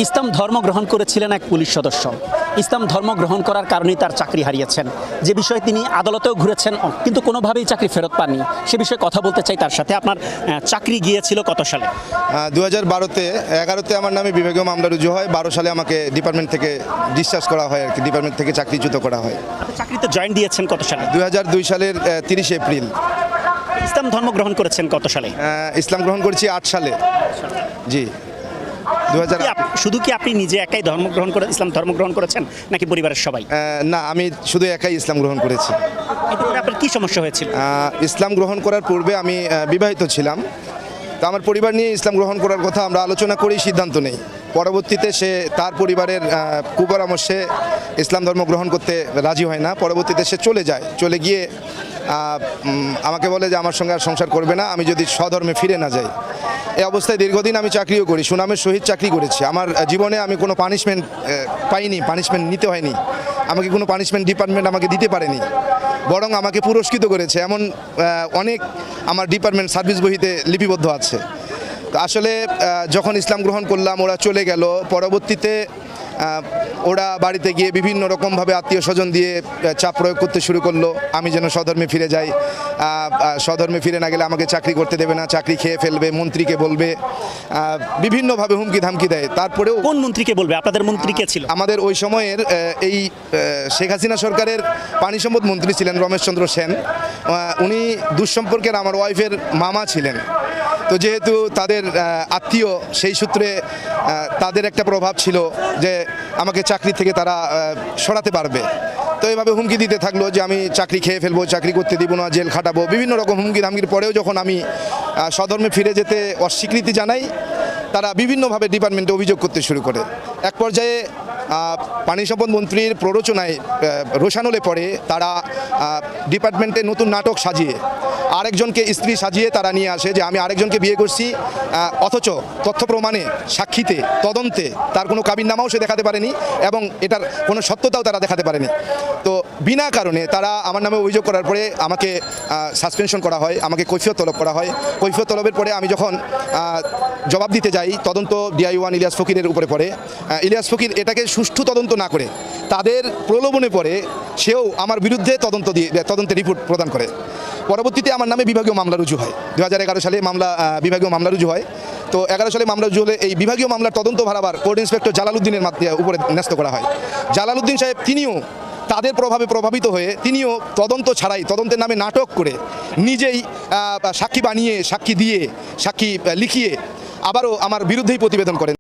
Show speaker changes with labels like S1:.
S1: ইসলাম ধর্ম গ্রহণ করেছিলেন এক পুলিশ সদস্য। ইসলাম ধর্ম গ্রহণ করার কারণেই তার চাকরি হারিয়েছেন, যে বিষয়ে তিনি আদালতেও ঘুরেছেন কিন্তু কোনোভাবেই চাকরি ফেরত পাননি। সে বিষয়ে কথা বলতে চাই তার সাথে। আপনার চাকরি গিয়েছিল কত সালে?
S2: 2012-তে 11-তে আমার নামে বিভাগীয় মামলা রুজু হয়। 12 সালে আমাকে ডিপার্টমেন্ট থেকে ডিসচার্জ করা হয়, আর কি ডিপার্টমেন্ট থেকে চাকরিচ্যুত করা হয়।
S1: আপনি চাকরিতে জয়েন দিয়েছেন কত সালে?
S2: 2002 সালের 30 এপ্রিল।
S1: ইসলাম ধর্ম গ্রহণ করেছেন কত সালে?
S2: ইসলাম গ্রহণ করেছি 8 সালে। জি, 2000।
S1: শুধু কি আপনি নিজে একাই ইসলাম ধর্ম গ্রহণ করেছেন নাকি পরিবারের সবাই?
S2: না, আমি শুধু একাই ইসলাম গ্রহণ করেছি।
S1: এতে করে আপনার কি সমস্যা হয়েছিল?
S2: ইসলাম গ্রহণ করার পূর্বে আমি বিবাহিত ছিলাম। তো আমার পরিবার নিয়ে ইসলাম গ্রহণ করার কথা আমরা আলোচনা করেই সিদ্ধান্ত নেই। পরবর্তীতে সে তার পরিবারের কুপরামর্শে ইসলাম ধর্ম গ্রহণ করতে রাজি হয় না। পরবর্তীতে সে চলে যায়। চলে গিয়ে আমাকে বলে যে আমার সঙ্গে আর সংসার করবে না আমি যদি স্বধর্মে ফিরে না যাই। এই অবস্থায় দীর্ঘদিন আমি চাকরিও করি, সুনামের সহিত চাকরি করেছি। আমার জীবনে আমি কোনো পানিশমেন্ট পাইনি, পানিশমেন্ট নিতে হয়নি। আমাকে কোনো পানিশমেন্ট ডিপার্টমেন্ট আমাকে দিতে পারেনি, বরং আমাকে পুরস্কৃত করেছে। এমন অনেক আমার ডিপার্টমেন্ট সার্ভিস বহিতে লিপিবদ্ধ আছে। তো আসলে যখন ইসলাম গ্রহণ করলাম, ওরা চলে গেল। পরবর্তীতে ওরা বাড়িতে গিয়ে বিভিন্ন রকমভাবে আত্মীয় স্বজন দিয়ে চাপ প্রয়োগ করতে শুরু করলো আমি যেন স্বধর্মে ফিরে যাই। স্বধর্মে ফিরে না গেলে আমাকে চাকরি করতে দেবে না, চাকরি খেয়ে ফেলবে, মন্ত্রীকে বলবে, বিভিন্নভাবে হুমকি ধামকি দেয়। তারপরেও
S1: কোন মন্ত্রীকে বলবে? আপনাদের মন্ত্রী কে ছিল?
S2: আমাদের ওই সময়ের এই শেখ হাসিনা সরকারের পানি সম্পদ মন্ত্রী ছিলেন রমেশচন্দ্র সেন। উনি দুঃসম্পর্কের আমার ওয়াইফের মামা ছিলেন। তো যেহেতু তাদের আত্মীয়, সেই সূত্রে তাদের একটা প্রভাব ছিল যে আমাকে চাকরি থেকে তারা সরাতে পারবে। তো এইভাবে হুমকি দিতে থাকলো যে আমি চাকরি খেয়ে ফেলবো, চাকরি করতে দিব না, জেল খাটাবো, বিভিন্ন রকম হুমকি ধামকির পরেও যখন আমি স্বধর্মে ফিরে যেতে অস্বীকৃতি জানাই, তারা বিভিন্নভাবে ডিপার্টমেন্টে অভিযোগ করতে শুরু করে। এক পর্যায়ে পানি সম্পদ মন্ত্রীর প্ররোচনায় রোশানলে পড়ে তারা ডিপার্টমেন্টে নতুন নাটক সাজিয়ে আরেকজনকে স্ত্রী সাজিয়ে তারা নিয়ে আসে যে আমি আরেকজনকে বিয়ে করছি, অথচ তথ্য প্রমাণে, সাক্ষীতে, তদন্তে তার কোনো কাবিননামাও সে দেখাতে পারেনি এবং এটার কোনো সত্যতাও তারা দেখাতে পারেনি। তো বিনা কারণে তারা আমার নামে অভিযোগ করার পরে আমাকে সাসপেনশন করা হয়, আমাকে কৈফিয়ত তলব করা হয়। কৈফিয়ত তলবের পরে আমি যখন জবাব দিতে যাই, তদন্ত DI-1 ইলিয়াস ফকিরের উপরে পড়ে। ইলিয়াস ফকির এটাকে সুষ্ঠু তদন্ত না করে তাদের প্রলোভনে পড়ে সেও আমার বিরুদ্ধে তদন্তের রিপোর্ট প্রদান করে। পরবর্তীতে আমার নামে বিভাগীয় মামলা রুজু হয়। 2011 সালে বিভাগীয় মামলা রুজু হয়। তো 11 সালে মামলা রুজু হলে এই বিভাগীয় মামলার তদন্ত ভারাবার কোর্ট ইন্সপেক্টর জালালউদ্দিনের উপরে ন্যস্ত করা হয়। জালালউদ্দিন সাহেব তিনিও তাদের প্রভাবে প্রভাবিত হয়ে তিনিও তদন্ত ছাড়াই, তদন্তের নামে নাটক করে নিজেই সাক্ষী বানিয়ে, সাক্ষী দিয়ে, সাক্ষী লিখিয়ে আবারও আমার বিরুদ্ধেই প্রতিবেদন করেন।